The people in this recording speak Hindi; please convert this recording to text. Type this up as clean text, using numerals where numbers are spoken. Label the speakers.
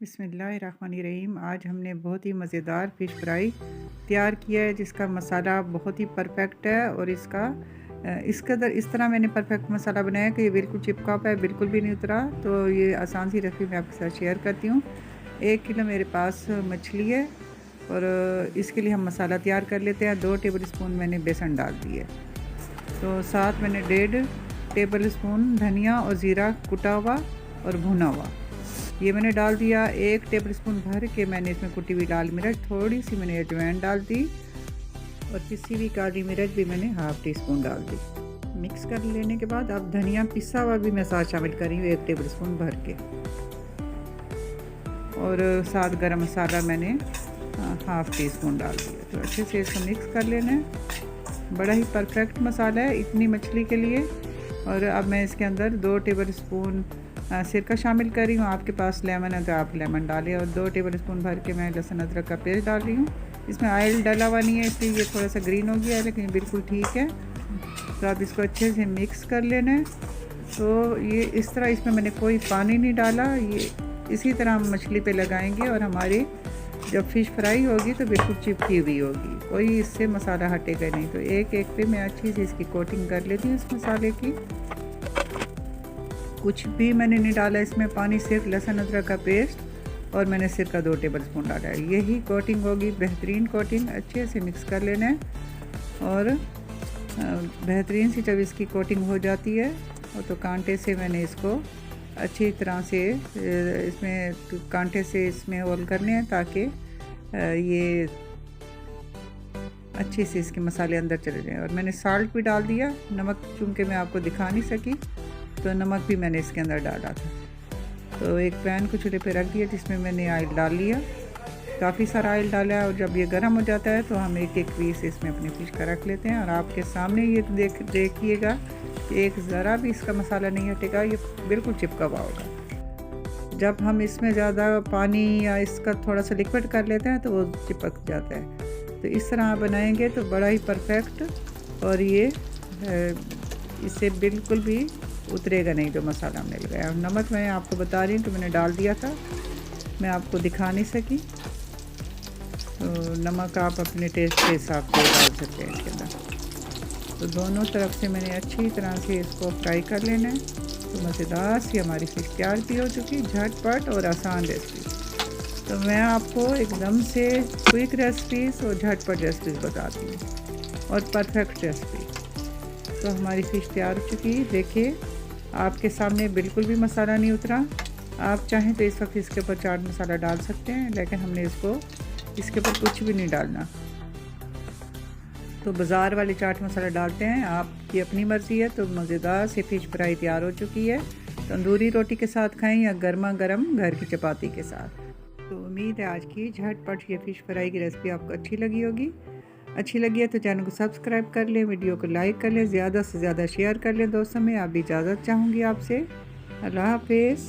Speaker 1: बिस्मिल्लाहिर्रहमानिर्रहीम। आज हमने बहुत ही मज़ेदार फ़िश फ्राई तैयार किया है जिसका मसाला बहुत ही परफेक्ट है और इसके अंदर इस तरह मैंने परफेक्ट मसाला बनाया कि ये बिल्कुल चिपका पाया, बिल्कुल भी नहीं उतरा। तो ये आसान सी रेसिपी मैं आपके साथ शेयर करती हूँ। 1 किलो मेरे पास मछली है और इसके लिए हम मसाला तैयार कर लेते हैं। 2 टेबल स्पून मैंने बेसन डाल दी है, तो साथ मैंने 1.5 टेबल स्पून धनिया और ज़ीरा कुटा हुआ और भुना हुआ ये मैंने डाल दिया। 1 टेबल स्पून भर के मैंने इसमें कुटी हुई लाल मिर्च, थोड़ी सी मैंने अजवाइन डाल दी और पिसी हुई काली मिर्च भी मैंने हाफ़ टी स्पून डाल दी। मिक्स कर लेने के बाद अब धनिया पिसा हुआ भी मैं साथ शामिल कर रही हूँ 1 टेबल स्पून भर के, और साथ गरम मसाला मैंने हाफ़ टी स्पून डाल दिया। तो अच्छे से इसको मिक्स कर लेना है। बड़ा ही परफेक्ट मसाला है इतनी मछली के लिए। और अब मैं इसके अंदर 2 टेबल स्पून सिरका शामिल कर रही हूँ। आपके पास लेमन है तो आप लेमन डालें। और 2 टेबल स्पून भर के मैं लहसुन अदरक का पेस्ट डाल रही हूँ। इसमें ऑयल डाला हुआ नहीं है इसलिए ये थोड़ा सा ग्रीन हो गया है, लेकिन बिल्कुल ठीक है। तो आप इसको अच्छे से मिक्स कर लेना है। तो ये इस तरह, इसमें मैंने कोई पानी नहीं डाला, ये इसी तरह हम मछली पे लगाएंगे और हमारी जब फ़िश फ्राई होगी तो बिल्कुल चिपकी हुई होगी, कोई इससे मसाला हटेगा नहीं। तो एक एक पे मैं अच्छी से इसकी कोटिंग कर लेती हूँ इस मसाले की। कुछ भी मैंने नहीं डाला इसमें पानी, सिर्फ लहसुन अदरक का पेस्ट और मैंने सिरका 2 टेबल स्पून डाला है। यही कोटिंग होगी, बेहतरीन कोटिंग। अच्छे से मिक्स कर लेना है और बेहतरीन सी जब इसकी कोटिंग हो जाती है और तो कांटे से मैंने इसको अच्छी तरह से इसमें कांटे से इसमें होल करने हैं ताकि ये अच्छे से इसके मसाले अंदर चले जाएं। और मैंने साल्ट भी डाल दिया, नमक चूँकि मैं आपको दिखा नहीं सकी तो नमक भी मैंने इसके अंदर डाला था। तो एक पैन को चूल्हे पे रख दिया जिसमें मैंने ऑयल डाल लिया, काफ़ी सारा ऑयल डाला है। और जब ये गर्म हो जाता है तो हम एक एक पीस इसमें अपनी फिश का रख लेते हैं। और आपके सामने ये देखिएगा कि एक ज़रा भी इसका मसाला नहीं हटेगा, ये बिल्कुल चिपका हुआ होगा। जब हम इसमें ज़्यादा पानी या इसका थोड़ा सा लिक्विड कर लेते हैं तो वो चिपक जाता है। तो इस तरह आप बनाएंगे तो बड़ा ही परफेक्ट, और ये इससे बिल्कुल भी उतरेगा नहीं जो मसाला हमने लगाया। और नमक मैं आपको बता रही हूँ कि मैंने डाल दिया था, मैं आपको दिखा नहीं सकी। तो नमक आप अपने टेस्ट के हिसाब से डाल सकते हैं इसके अंदर। तो दोनों तरफ से मैंने अच्छी तरह से इसको फ्राई कर लेना है। तो मज़ेदार सी हमारी फिश तैयार भी हो चुकी, झटपट और आसान रेसिपी। तो मैं आपको एकदम से क्विक रेसिपीज़ और झटपट रेसिपीज़ बताती हूँ और परफेक्ट रेसिपी। तो हमारी फ़िश तैयार हो चुकी, देखिए आपके सामने बिल्कुल भी मसाला नहीं उतरा। आप चाहें तो इस वक्त इसके ऊपर चाट मसाला डाल सकते हैं, लेकिन हमने इसके ऊपर कुछ भी नहीं डालना। तो बाज़ार वाले चाट मसाला डालते हैं, आपकी अपनी मर्ज़ी है। तो मज़ेदार से फ़िश फ्राई तैयार हो चुकी है। तंदूरी रोटी के साथ खाएं या गर्मा गर्म घर की चपाती के साथ। तो उम्मीद है आज की झटपट ये फ़िश फ्राई की रेसिपी आपको अच्छी लगी होगी। अच्छी लगी है तो चैनल को सब्सक्राइब कर लें, वीडियो को लाइक कर लें, ज़्यादा से ज़्यादा शेयर कर लें दोस्तों में। आप भी इजाज़त चाहूँगी आपसे। अल्लाह हाफ़िज़।